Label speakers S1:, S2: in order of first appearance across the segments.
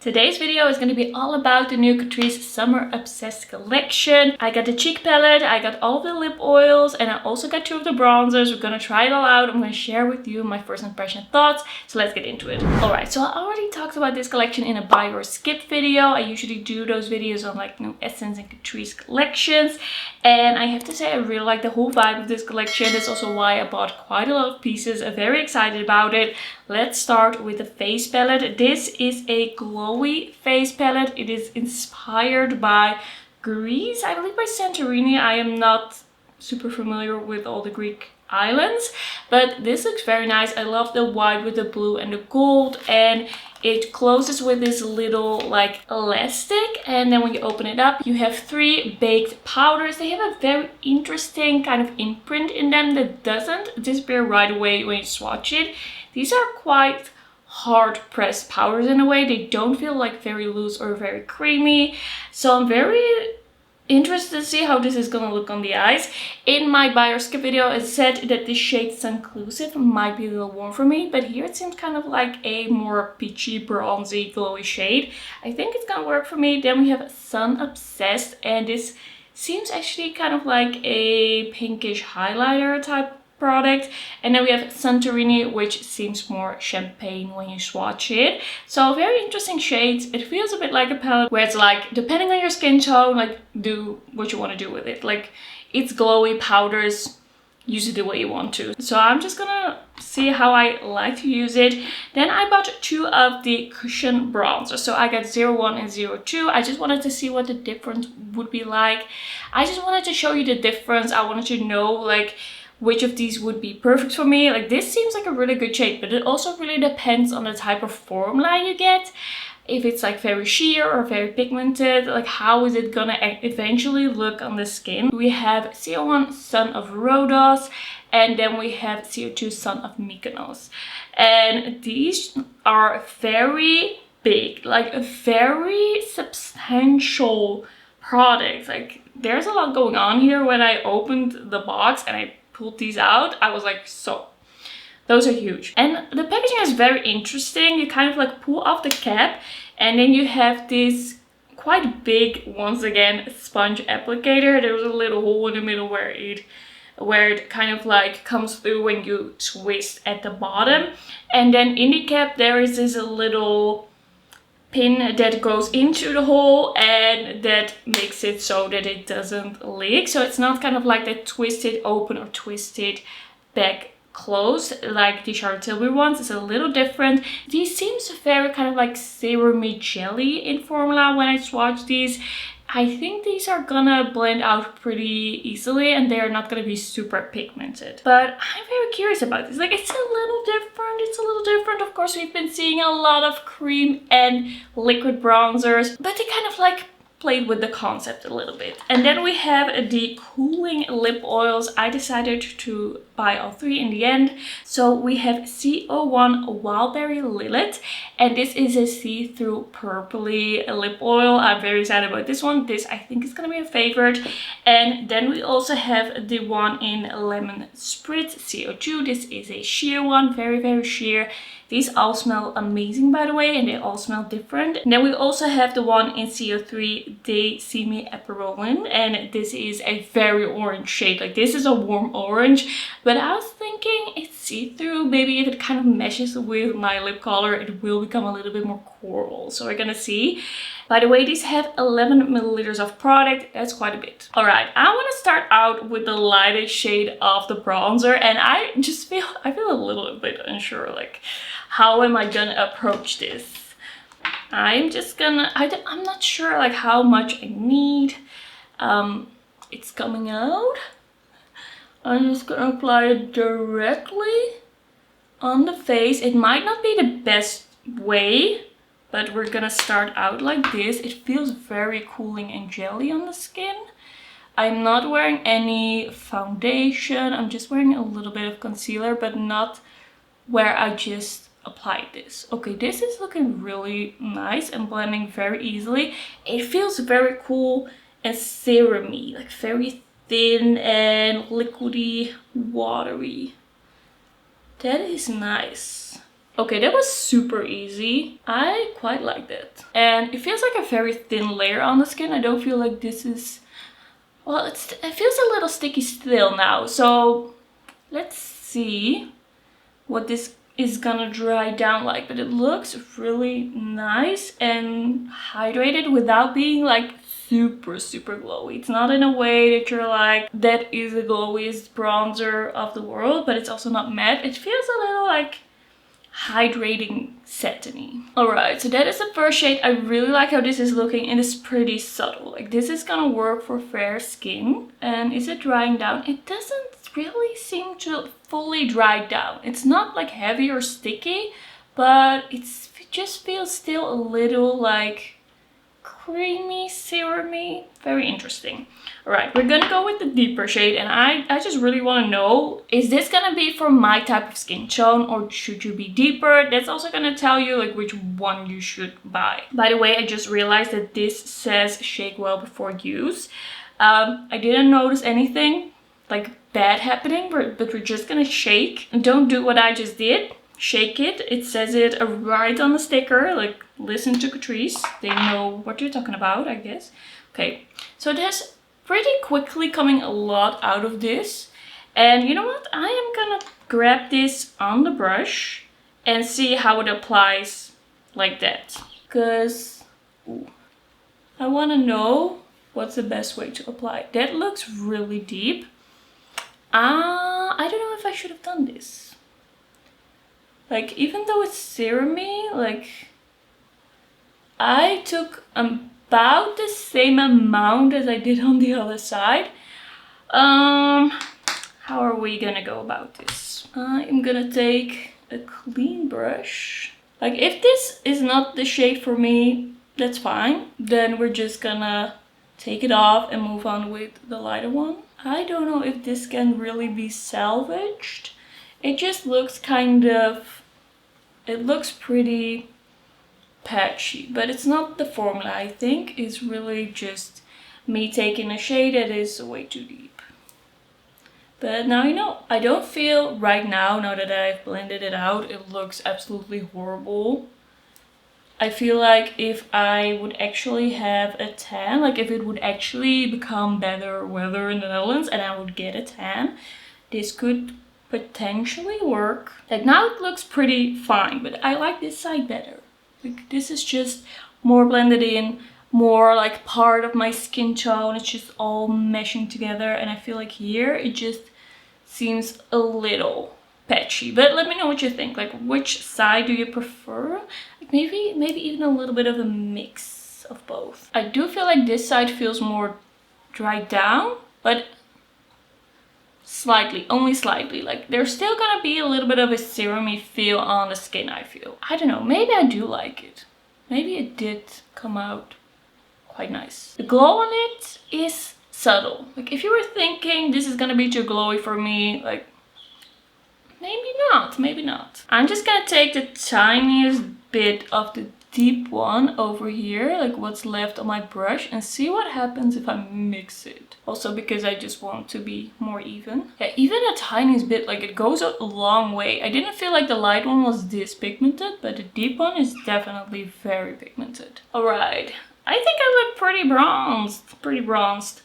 S1: Today's video is going to be all about the new Catrice Summer Obsessed collection. I got the cheek palette, I got all of the lip oils, and I also got 2 of the bronzers. We're going to try it all out. I'm going to share with you my first impression thoughts. So let's get into it. Alright, so I already talked about this collection in a buy or skip video. I usually do those videos on like new Essence and Catrice collections. And I have to say I really like the whole vibe of this collection. That's also why I bought quite a lot of pieces. I'm very excited about it. Let's start with the face palette. This is a glowy face palette. It is inspired by Greece, I believe by Santorini. I am not super familiar with all the Greek islands, but this looks very nice. I love the white with the blue and the gold, and it closes with this little like elastic, and then when you open it up you have 3 baked powders. They have a very interesting kind of imprint in them that doesn't disappear right away when you swatch it. These are quite hard pressed powders in a way. They don't feel like very loose or very creamy, so I'm very interested to see how this is gonna look on the eyes. In my buy or skip video it said that the shade Sunclusive might be a little warm for me, but here it seems kind of like a more peachy, bronzy, glowy shade. I think it's gonna work for me. Then we have Sun Obsessed, and this seems actually kind of like a pinkish highlighter type product. And then we have Santorini, which seems more champagne when you swatch it. So very interesting shades. It feels a bit like a palette where it's like, depending on your skin tone, like do what you want to do with it. Like it's glowy powders, use it the way you want to. So I'm just gonna see how I like to use it. Then I bought 2 of the cushion bronzers. So I got 01 and 02. I just wanted to see what the difference would be like. I just wanted to show you the difference. I wanted to know like which of these would be perfect for me. Like this seems like a really good shade, but it also really depends on the type of formula you get. If it's like very sheer or very pigmented, like how is it gonna eventually look on the skin. We have CO1 Sun of Rhodos, and then we have CO2 Sun of Mykonos. And these are very big, like a very substantial product. Like there's a lot going on here. When I opened the box and I pulled these out, I was like, so those are huge. And the packaging is very interesting. You kind of like pull off the cap, and then you have this quite big, once again, sponge applicator. There's a little hole in the middle where it kind of like comes through when you twist at the bottom. And then in the cap there is this little pin that goes into the hole, and that makes it so that it doesn't leak. So it's not kind of like that twisted open or twisted back close like the Charlotte Tilbury ones. It's a little different. These seems very kind of like serumy jelly in formula when I swatch these. I think these are gonna blend out pretty easily, and they're not gonna be super pigmented. But I'm very curious about this. Like it's a little different. It's a little different. Of course, we've been seeing a lot of cream and liquid bronzers, but they kind of like played with the concept a little bit. And then we have the cooling lip oils. I decided to buy all 3 in the end. So we have CO1 Wildberry Lillet, and this is a see-through purpley lip oil. I'm very excited about this one. This I think is gonna be a favorite. And then we also have the one in Lemon Spritz CO2. This is a sheer one, very, very sheer. These all smell amazing, by the way, and they all smell different. And then we also have the one in CO3, They See Me Aperollin, and this is a very orange shade. Like this is a warm orange, but I was thinking it's see-through. Maybe if it kind of meshes with my lip color, it will become a little bit more coral. So we're gonna see. By the way, these have 11 milliliters of product. That's quite a bit. All right, I want to start out with the lightest shade of the bronzer, and I feel a little bit unsure. Like, how am I gonna approach this? I'm not sure like how much I need. It's coming out. I'm just gonna apply it directly on the face. It might not be the best way, but we're gonna start out like this. It feels very cooling and jelly on the skin. I'm not wearing any foundation. I'm just wearing a little bit of concealer, but not where I just applied this. Okay, this is looking really nice and blending very easily. It feels very cool and serumy, like very thin and liquidy, watery. That is nice. Okay, that was super easy. I quite liked it. And it feels like a very thin layer on the skin. I don't feel like this is... Well, it feels a little sticky still now. So let's see what this is gonna dry down like. But it looks really nice and hydrated without being like super glowy. It's not in a way that you're like, that is the glowiest bronzer of the world, but it's also not matte. It feels a little like hydrating satiny. Alright, so that is the first shade. I really like how this is looking. It is pretty subtle. Like this is gonna work for fair skin. And is it drying down? It doesn't really seem to fully dry down. It's not like heavy or sticky, but it just feels still a little like creamy, serumy. Very interesting. Alright, we're gonna go with the deeper shade, and I just really want to know, is this gonna be for my type of skin tone or should you be deeper? That's also gonna tell you like which one you should buy. By the way, I just realized that this says shake well before use. I didn't notice anything like bad happening, but we're just gonna shake. And don't do what I just did. Shake it. It says it right on the sticker. Like, listen to Catrice. They know what you're talking about, I guess. Okay, so there's pretty quickly coming a lot out of this. And you know what? I am gonna grab this on the brush and see how it applies like that. Because I want to know what's the best way to apply. That looks really deep. I don't know if I should have done this. Like, even though it's serumy, like, I took about the same amount as I did on the other side. How are we gonna go about this? I'm gonna take a clean brush. Like, if this is not the shade for me, that's fine. Then we're just gonna take it off and move on with the lighter one. I don't know if this can really be salvaged. It just looks kind of... It looks pretty patchy, but it's not the formula. I think it's really just me taking a shade that is way too deep. But now you know. I don't feel right now that I've blended it out, it looks absolutely horrible. I feel like if I would actually have a tan, like if it would actually become better weather in the Netherlands and I would get a tan, this could potentially work. Like now it looks pretty fine, but I like this side better. Like this is just more blended in, more like part of my skin tone. It's just all meshing together, and I feel like here it just seems a little patchy. But let me know what you think. Like, which side do you prefer? Like maybe even a little bit of a mix of both. I do feel like this side feels more dried down, but slightly, only slightly. Like there's still gonna be a little bit of a serumy feel on the skin, I feel. I don't know, maybe I do like it. Maybe it did come out quite nice. The glow on it is subtle. Like if you were thinking this is gonna be too glowy for me, like maybe not, maybe not. I'm just gonna take the tiniest bit of the deep one over here, like what's left on my brush, and see what happens if I mix it. Also because I just want to be more even. Yeah, even a tiniest bit, like it goes a long way. I didn't feel like the light one was this pigmented, but the deep one is definitely very pigmented. Alright, I think I look pretty bronzed.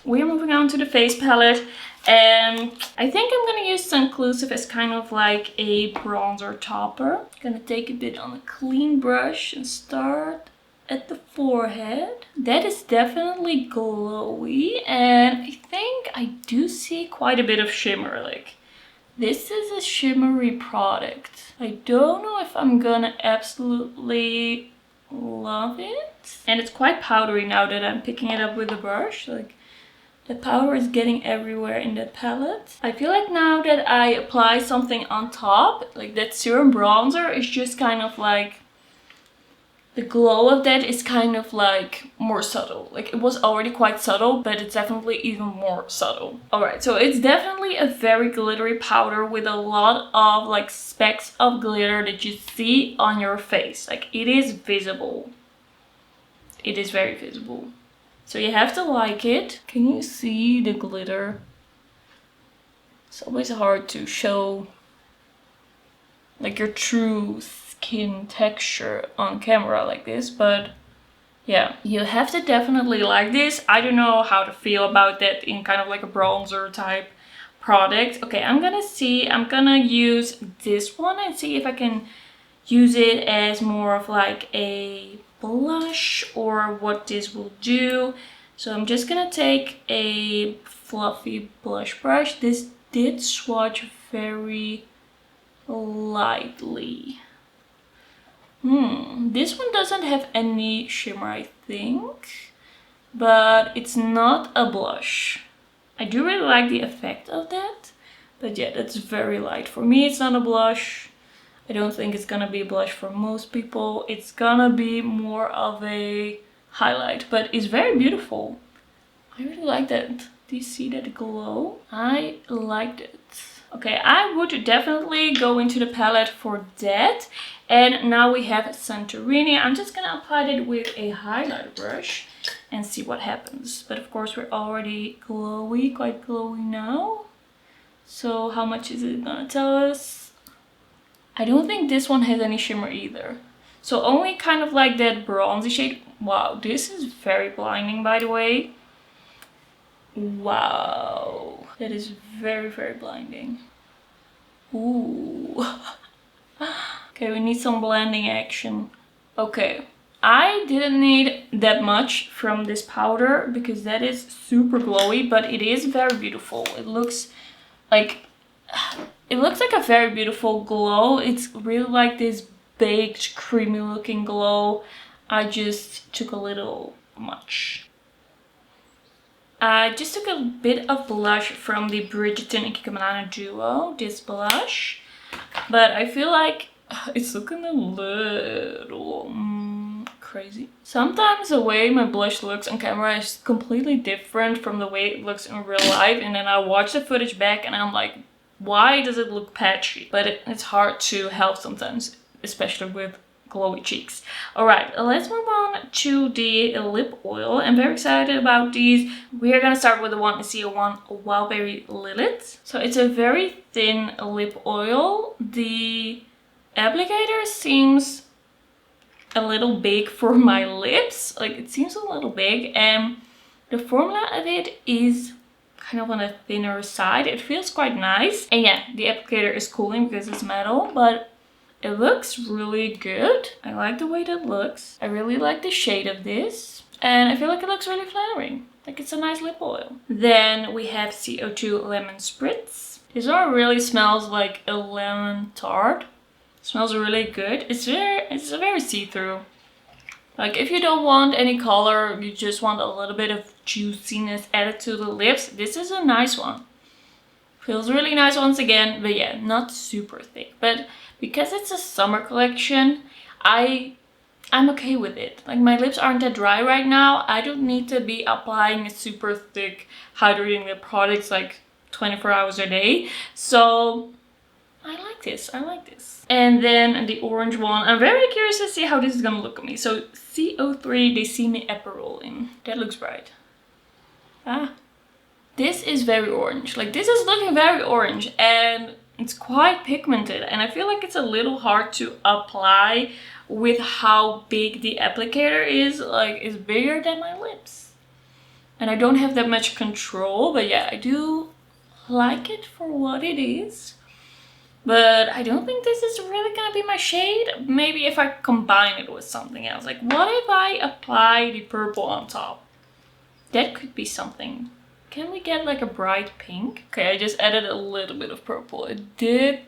S1: We're moving on to the face palette. And I think I'm gonna use Sunclusive as kind of like a bronzer topper. Gonna take a bit on a clean brush and start at the forehead. That is definitely glowy, and I think I do see quite a bit of shimmer. Like this is a shimmery product. I don't know if I'm gonna absolutely love it. And it's quite powdery now that I'm picking it up with the brush. Like the powder is getting everywhere in the palette. I feel like now that I apply something on top, like that serum bronzer is just kind of like, the glow of that is kind of like more subtle. Like it was already quite subtle, but it's definitely even more subtle. Alright, so it's definitely a very glittery powder with a lot of like specks of glitter that you see on your face. Like it is visible. It is very visible. So you have to like it. Can you see the glitter? It's always hard to show like your true skin texture on camera like this, but yeah, you have to definitely like this. I don't know how to feel about that in kind of like a bronzer type product. Okay, I'm gonna use this one and see if I can use it as more of like a blush or what this will do. So I'm just gonna take a fluffy blush brush. This did swatch very lightly. This one doesn't have any shimmer, I think, but it's not a blush. I do really like the effect of that, but yeah, that's very light. For me, it's not a blush. I don't think it's gonna be a blush for most people. It's gonna be more of a highlight, but it's very beautiful. I really like that. Do you see that glow? I liked it. Okay, I would definitely go into the palette for that. And now we have Santorini. I'm just gonna apply it with a highlighter brush and see what happens. But of course we're already glowy, quite glowy now. So how much is it gonna tell us? I don't think this one has any shimmer either. So only kind of like that bronzy shade. Wow, this is very blinding, by the way. Wow, that is very, very blinding. Ooh. Okay, we need some blending action. Okay, I didn't need that much from this powder because that is super glowy, but it is very beautiful. It looks like a very beautiful glow. It's really like this baked, creamy looking glow. I just took a little much. I just took a bit of blush from the Bridgerton and Kiko Milano duo, this blush. But I feel like it's looking a little crazy. Sometimes the way my blush looks on camera is completely different from the way it looks in real life. And then I watch the footage back and I'm like, why does it look patchy? But it's hard to help sometimes, especially with glowy cheeks. Alright, let's move on to the lip oil. I'm very excited about these. We are gonna start with the one CO1 Wildberry Lillet. So it's a very thin lip oil. The applicator seems a little big for my lips. Like it seems a little big, and the formula of it is kind of on the thinner side. It feels quite nice. And yeah, the applicator is cooling because it's metal, but it looks really good. I like the way that looks. I really like the shade of this. And I feel like it looks really flattering. Like it's a nice lip oil. Then we have CO2 Lemon Spritz. This one really smells like a lemon tart. It smells really good. It's very see-through. Like if you don't want any color, you just want a little bit of juiciness added to the lips, this is a nice one. Feels really nice once again, but yeah, not super thick. But because it's a summer collection, I'm okay with it. Like my lips aren't that dry right now. I don't need to be applying a super thick hydrating lip products like 24 hours a day. So I like this. I like this. And then the orange one. I'm very curious to see how this is gonna look on me. So CO3 They See Me Aperollin. That looks bright. This is very orange. Like this is looking very orange and it's quite pigmented, and I feel like it's a little hard to apply with how big the applicator is. Like it's bigger than my lips and I don't have that much control, but yeah, I do like it for what it is. But I don't think this is really gonna be my shade. Maybe if I combine it with something else. Like what if I apply the purple on top? That could be something. Can we get like a bright pink? Okay, I just added a little bit of purple. It did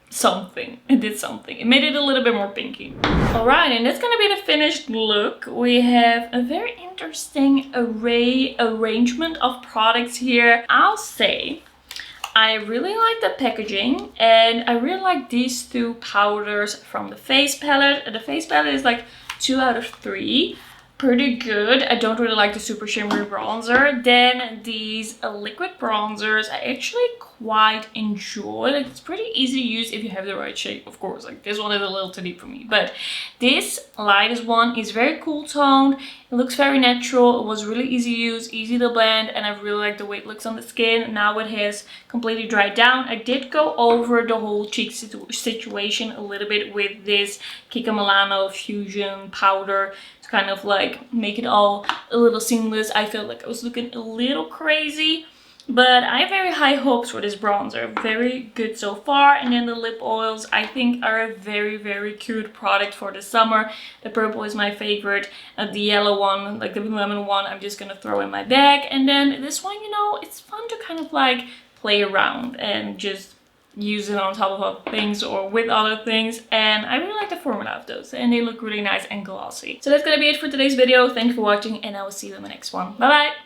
S1: something. It did something. It made it a little bit more pinky. Alright, and that's gonna be the finished look. We have a very interesting arrangement of products here. I'll say I really like the packaging, and I really like these two powders from the face palette. The face palette is like 2 out of 3. pretty good. I don't really like the super shimmery bronzer. Then these liquid bronzers I actually quite enjoy. Like, it's pretty easy to use if you have the right shade, of course. Like, this one is a little too deep for me, but this lightest one is very cool toned. It looks very natural. It was really easy to use, easy to blend, and I really like the way it looks on the skin. Now it has completely dried down. I did go over the whole cheek situation a little bit with this Kika Milano Fusion powder to kind of like make it all a little seamless. I felt like I was looking a little crazy, but I have very high hopes for this bronzer. Very good so far. And then the lip oils I think are a very, very cute product for the summer. The purple is my favorite. The yellow one, like the lemon one, I'm just gonna throw in my bag. And then this one, you know, it's fun to kind of like play around and just use it on top of other things or with other things, and I really like the formula of those, and they look really nice and glossy. So that's gonna be it for today's video. Thank you for watching, and I will see you in the next one. Bye bye.